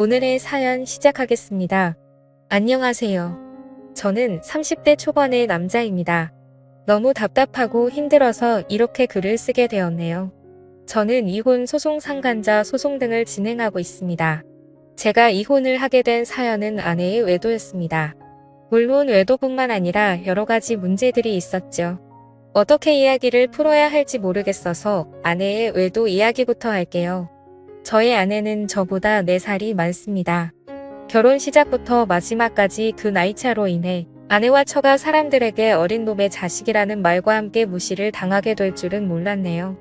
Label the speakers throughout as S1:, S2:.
S1: 오늘의 사연 시작하겠습니다. 안녕하세요. 저는 30대 초반의 남자입니다. 너무 답답하고 힘들어서 이렇게 글을 쓰게 되었네요. 저는 이혼 소송 상간자 소송 등을 진행하고 있습니다. 제가 이혼을 하게 된 사연은 아내의 외도였습니다. 물론 외도뿐만 아니라 여러 가지 문제들이 있었죠. 어떻게 이야기를 풀어야 할지 모르겠어서 아내의 외도 이야기부터 할게요. 저의 아내는 저보다 4살이 많습니다. 결혼 시작부터 마지막까지 그 나이차로 인해 아내와 처가 사람들에게 어린 놈의 자식이라는 말과 함께 무시를 당하게 될 줄은 몰랐네요.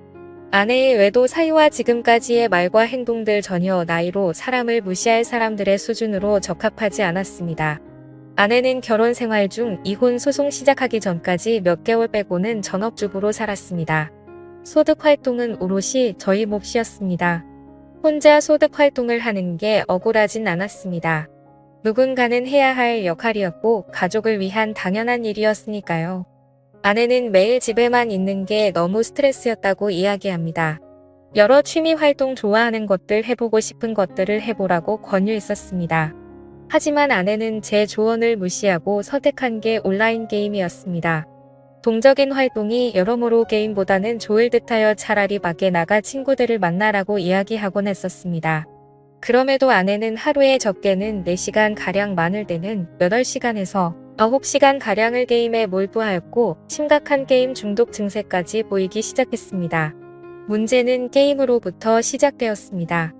S1: 아내의 외도 사유와 지금까지의 말과 행동들 전혀 나이로 사람을 무시할 사람들의 수준으로 적합하지 않았습니다. 아내는 결혼 생활 중 이혼 소송 시작하기 전까지 몇 개월 빼고는 전업주부로 살았습니다. 소득 활동은 오롯이 저희 몫이었습니다. 혼자 소득 활동을 하는 게 억울하진 않았습니다. 누군가는 해야 할 역할이었고 가족을 위한 당연한 일이었으니까요. 아내는 매일 집에만 있는 게 너무 스트레스였다고 이야기합니다. 여러 취미 활동 좋아하는 것들 해보고 싶은 것들을 해보라고 권유했었습니다. 하지만 아내는 제 조언을 무시하고 선택한 게 온라인 게임이었습니다. 동적인 활동이 여러모로 게임보다는 좋을 듯하여 차라리 밖에 나가 친구들을 만나라고 이야기하곤 했었습니다. 그럼에도 아내는 하루에 적게는 4시간가량 많을 때는 8시간에서 9시간가량을 게임에 몰두하였고 심각한 게임 중독 증세까지 보이기 시작했습니다. 문제는 게임으로부터 시작되었습니다.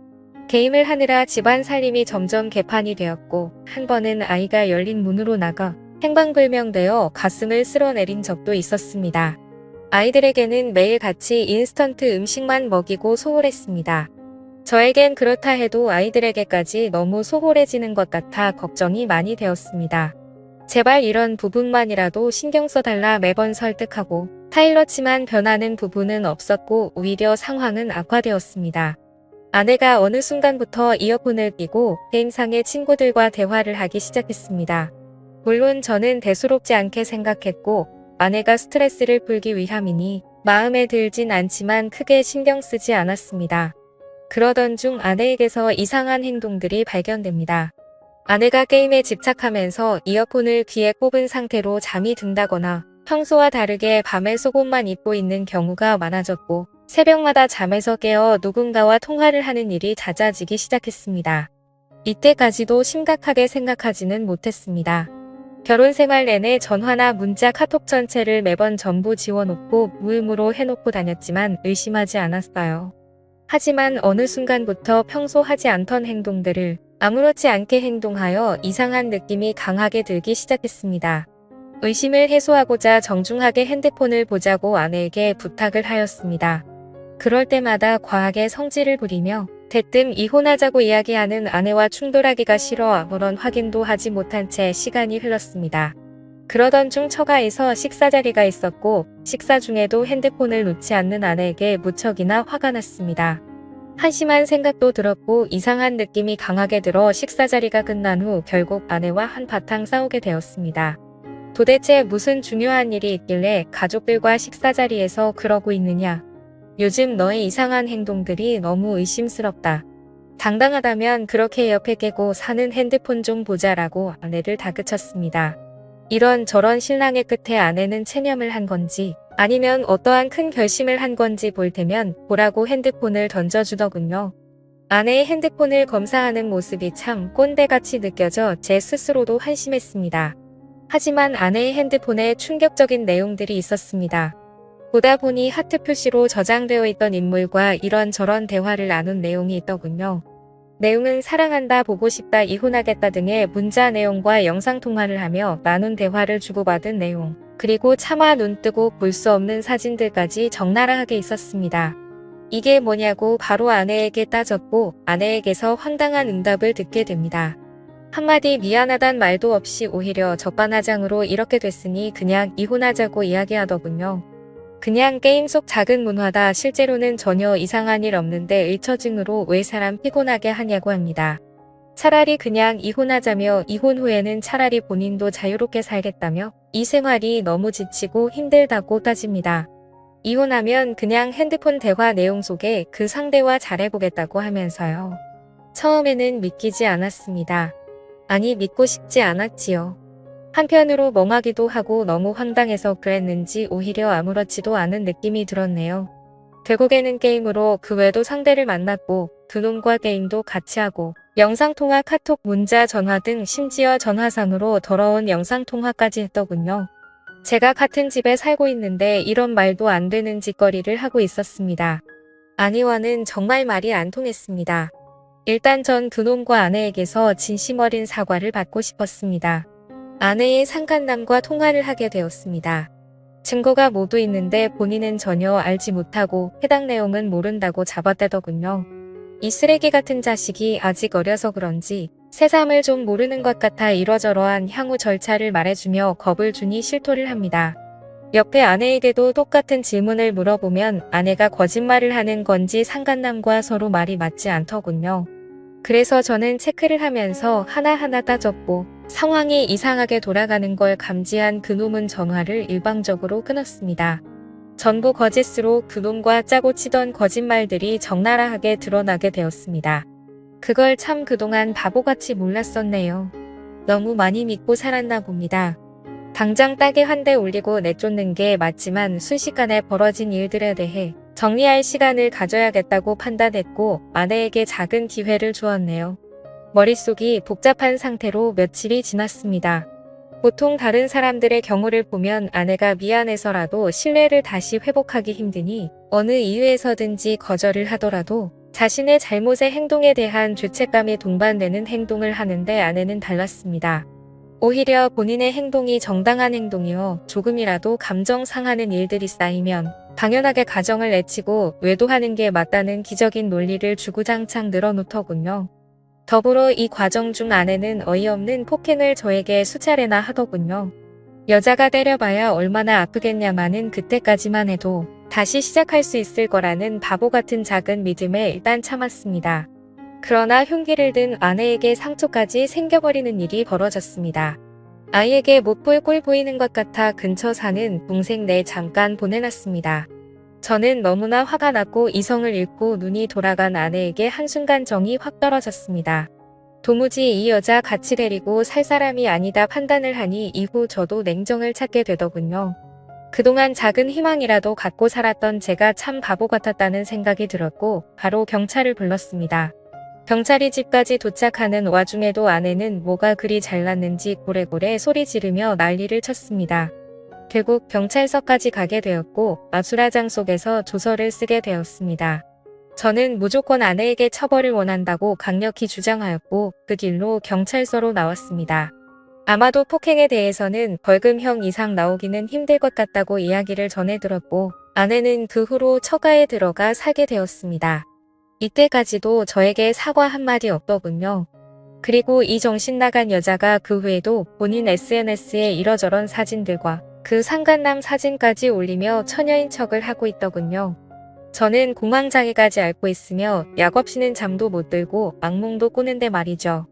S1: 게임을 하느라 집안 살림이 점점 개판이 되었고 한 번은 아이가 열린 문으로 나가 행방불명되어 가슴을 쓸어내린 적도 있었습니다. 아이들에게는 매일 같이 인스턴트 음식만 먹이고 소홀했습니다. 저에겐 그렇다 해도 아이들에게까지 너무 소홀해지는 것 같아 걱정이 많이 되었습니다. 제발 이런 부분만이라도 신경 써달라 매번 설득하고 타일렀지만 변하는 부분은 없었고 오히려 상황은 악화되었습니다. 아내가 어느 순간부터 이어폰을 끼고 게임상의 친구들과 대화를 하기 시작했습니다. 물론 저는 대수롭지 않게 생각했고 아내가 스트레스를 풀기 위함이니 마음에 들진 않지만 크게 신경 쓰지 않았습니다. 그러던 중 아내에게서 이상한 행동들이 발견됩니다. 아내가 게임에 집착하면서 이어폰을 귀에 꼽은 상태로 잠이 든다거나 평소와 다르게 밤에 속옷만 입고 있는 경우가 많아졌고 새벽마다 잠에서 깨어 누군가와 통화를 하는 일이 잦아지기 시작했습니다. 이때까지도 심각하게 생각하지는 못했습니다. 결혼 생활 내내 전화나 문자, 카톡 전체를 매번 전부 지워놓고 무음으로 해놓고 다녔지만 의심하지 않았어요. 하지만 어느 순간부터 평소 하지 않던 행동들을 아무렇지 않게 행동하여 이상한 느낌이 강하게 들기 시작했습니다. 의심을 해소하고자 정중하게 핸드폰을 보자고 아내에게 부탁을 하였습니다. 그럴 때마다 과하게 성질을 부리며 대뜸 이혼하자고 이야기하는 아내와 충돌하기가 싫어 아무런 확인도 하지 못한 채 시간이 흘렀습니다. 그러던 중 처가에서 식사 자리가 있었고 식사 중에도 핸드폰을 놓지 않는 아내에게 무척이나 화가 났습니다. 한심한 생각도 들었고 이상한 느낌이 강하게 들어 식사 자리가 끝난 후 결국 아내와 한바탕 싸우게 되었습니다. 도대체 무슨 중요한 일이 있길래 가족들과 식사 자리에서 그러고 있느냐? 요즘 너의 이상한 행동들이 너무 의심스럽다. 당당하다면 그렇게 옆에 깨고 사는 핸드폰 좀 보자라고 아내를 다그쳤습니다. 이런 저런 신랑의 끝에 아내는 체념을 한 건지 아니면 어떠한 큰 결심을 한 건지 볼 테면 보라고 핸드폰을 던져주더군요. 아내의 핸드폰을 검사하는 모습이 참 꼰대같이 느껴져 제 스스로도 한심했습니다. 하지만 아내의 핸드폰에 충격적인 내용들이 있었습니다. 보다 보니 하트 표시로 저장되어 있던 인물과 이런저런 대화를 나눈 내용이 있더군요. 내용은 사랑한다, 보고 싶다, 이혼하겠다 등의 문자 내용과 영상통화를 하며 나눈 대화를 주고받은 내용, 그리고 차마 눈뜨고 볼 수 없는 사진들까지 적나라하게 있었습니다. 이게 뭐냐고 바로 아내에게 따졌고 아내에게서 황당한 응답을 듣게 됩니다. 한마디 미안하단 말도 없이 오히려 적반하장으로 이렇게 됐으니 그냥 이혼하자고 이야기하더군요. 그냥 게임 속 작은 문화다. 실제로는 전혀 이상한 일 없는데 일처증으로 왜 사람 피곤하게 하냐고 합니다. 차라리 그냥 이혼하자며 이혼 후에는 차라리 본인도 자유롭게 살겠다며 이 생활이 너무 지치고 힘들다고 따집니다. 이혼하면 그냥 핸드폰 대화 내용 속에 그 상대와 잘해보겠다고 하면서요. 처음에는 믿기지 않았습니다. 아니, 믿고 싶지 않았지요. 한편으로 멍하기도 하고 너무 황당해서 그랬는지 오히려 아무렇지도 않은 느낌이 들었네요. 결국에는 게임으로 그 외도 상대를 만났고 그놈과 게임도 같이 하고 영상통화, 카톡, 문자, 전화 등 심지어 전화상으로 더러운 영상통화까지 했더군요. 제가 같은 집에 살고 있는데 이런 말도 안 되는 짓거리를 하고 있었습니다. 아내와는 정말 말이 안 통했습니다. 일단 전 그놈과 아내에게서 진심 어린 사과를 받고 싶었습니다. 아내의 상간남과 통화를 하게 되었습니다. 증거가 모두 있는데 본인은 전혀 알지 못하고 해당 내용은 모른다고 잡아대더군요. 이 쓰레기 같은 자식이 아직 어려서 그런지 새삼을 좀 모르는 것 같아 이러저러한 향후 절차를 말해주며 겁을 주니 실토를 합니다. 옆에 아내에게도 똑같은 질문을 물어보면 아내가 거짓말을 하는 건지 상간남과 서로 말이 맞지 않더군요. 그래서 저는 체크를 하면서 하나하나 따졌고 상황이 이상하게 돌아가는 걸 감지한 그놈은 전화를 일방적으로 끊었습니다. 전부 거짓으로 그놈과 짜고 치던 거짓말들이 적나라하게 드러나게 되었습니다. 그걸 참 그동안 바보같이 몰랐었네요. 너무 많이 믿고 살았나 봅니다. 당장 딱에 한 대 올리고 내쫓는 게 맞지만 순식간에 벌어진 일들에 대해 정리할 시간을 가져야겠다고 판단했고 아내에게 작은 기회를 주었네요. 머릿속이 복잡한 상태로 며칠이 지났습니다. 보통 다른 사람들의 경우를 보면 아내가 미안해서라도 신뢰를 다시 회복하기 힘드니 어느 이유에서든지 거절을 하더라도 자신의 잘못의 행동에 대한 죄책감이 동반되는 행동을 하는데 아내는 달랐습니다. 오히려 본인의 행동이 정당한 행동이어 조금이라도 감정 상하는 일들이 쌓이면 당연하게 가정을 내치고 외도하는 게 맞다는 기적인 논리를 주구장창 늘어놓더군요. 더불어 이 과정 중 아내는 어이없는 폭행을 저에게 수차례나 하더군요. 여자가 때려봐야 얼마나 아프겠냐마는 그때까지만 해도 다시 시작할 수 있을 거라는 바보 같은 작은 믿음에 일단 참았습니다. 그러나 흉기를 든 아내에게 상처까지 생겨버리는 일이 벌어졌습니다. 아이에게 못 볼 꼴 보이는 것 같아 근처 사는 동생네 잠깐 보내놨습니다. 저는 너무나 화가 났고 이성을 잃고 눈이 돌아간 아내에게 한순간 정이 확 떨어졌습니다. 도무지 이 여자 같이 데리고 살 사람이 아니다 판단을 하니 이후 저도 냉정을 찾게 되더군요. 그동안 작은 희망이라도 갖고 살았던 제가 참 바보 같았다는 생각이 들었고 바로 경찰을 불렀습니다. 경찰이 집까지 도착하는 와중에도 아내는 뭐가 그리 잘났는지 고래고래 소리 지르며 난리를 쳤습니다. 결국 경찰서까지 가게 되었고 아수라장 속에서 조서를 쓰게 되었습니다. 저는 무조건 아내에게 처벌을 원한다고 강력히 주장하였고 그 길로 경찰서로 나왔습니다. 아마도 폭행에 대해서는 벌금형 이상 나오기는 힘들 것 같다고 이야기를 전해 들었고 아내는 그 후로 처가에 들어가 살게 되었습니다. 이때까지도 저에게 사과 한마디 없더군요. 그리고 이 정신 나간 여자가 그 후에도 본인 SNS에 이러저런 사진들과 그 상간남 사진까지 올리며 처녀인 척을 하고 있더군요. 저는 공황장애까지 앓고 있으며 약 없이는 잠도 못 들고 악몽도 꾸는데 말이죠.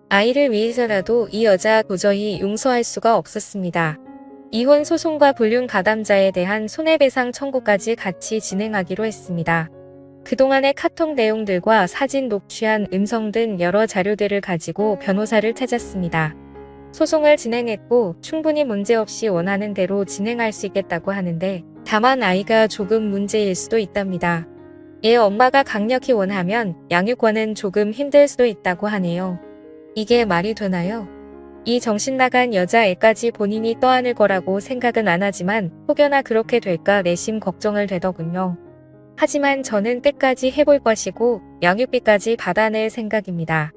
S1: 아이를 위해서라도 이 여자 도저히 용서할 수가 없었습니다. 이혼 소송과 불륜 가담자에 대한 손해배상 청구까지 같이 진행하기로 했습니다. 그동안의 카톡 내용들과 사진 녹취한 음성 등 여러 자료들을 가지고 변호사를 찾았습니다. 소송을 진행했고 충분히 문제없이 원하는 대로 진행할 수 있겠다고 하는데 다만 아이가 조금 문제일 수도 있답니다. 얘 엄마가 강력히 원하면 양육권은 조금 힘들 수도 있다고 하네요. 이게 말이 되나요? 이 정신나간 여자애까지 본인이 떠안을 거라고 생각은 안 하지만 혹여나 그렇게 될까 내심 걱정을 되더군요. 하지만 저는 끝까지 해볼 것이고 양육비까지 받아낼 생각입니다.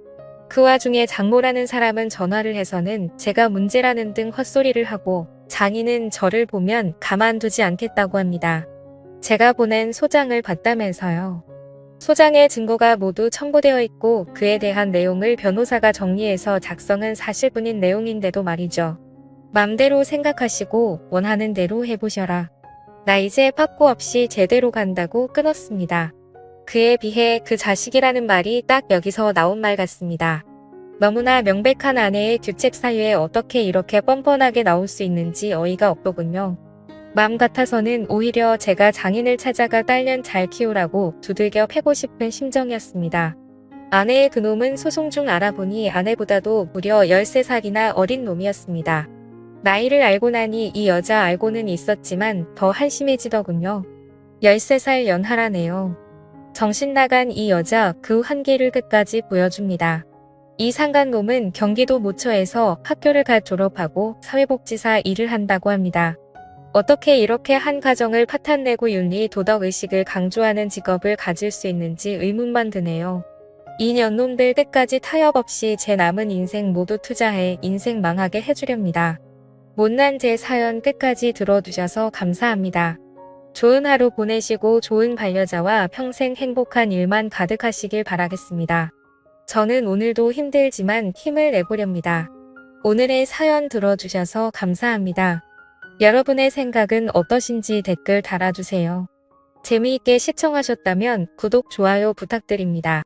S1: 그 와중에 장모라는 사람은 전화를 해서는 제가 문제라는 등 헛소리를 하고 장인은 저를 보면 가만두지 않겠다고 합니다. 제가 보낸 소장을 봤다면서요. 소장의 증거가 모두 첨부되어 있고 그에 대한 내용을 변호사가 정리해서 작성한 사실뿐인 내용인데도 말이죠. 맘대로 생각하시고 원하는 대로 해보셔라. 나 이제 빠꾸 없이 제대로 간다고 끊었습니다. 그에 비해 그 자식이라는 말이 딱 여기서 나온 말 같습니다. 너무나 명백한 아내의 규책 사유에 어떻게 이렇게 뻔뻔하게 나올 수 있는지 어이가 없더군요. 맘 같아서는 오히려 제가 장인을 찾아가 딸년 잘 키우라고 두들겨 패고 싶은 심정이었습니다. 아내의 그놈은 소송 중 알아보니 아내보다도 무려 13살이나 어린 놈이었습니다. 나이를 알고 나니 이 여자 알고는 있었지만 더 한심해지더군요. 13살 연하라네요. 정신 나간 이 여자 그 한계를 끝까지 보여줍니다. 이 상간놈은 경기도 모처에서 학교를 갓 졸업하고 사회복지사 일을 한다고 합니다. 어떻게 이렇게 한 가정을 파탄내고 윤리 도덕의식을 강조하는 직업을 가질 수 있는지 의문만 드네요. 이 년놈들 끝까지 타협 없이 제 남은 인생 모두 투자해 인생 망하게 해주렵니다. 못난 제 사연 끝까지 들어주셔서 감사합니다. 좋은 하루 보내시고 좋은 반려자와 평생 행복한 일만 가득하시길 바라겠습니다. 저는 오늘도 힘들지만 힘을 내보렵니다. 오늘의 사연 들어주셔서 감사합니다. 여러분의 생각은 어떠신지 댓글 달아주세요. 재미있게 시청하셨다면 구독, 좋아요 부탁드립니다.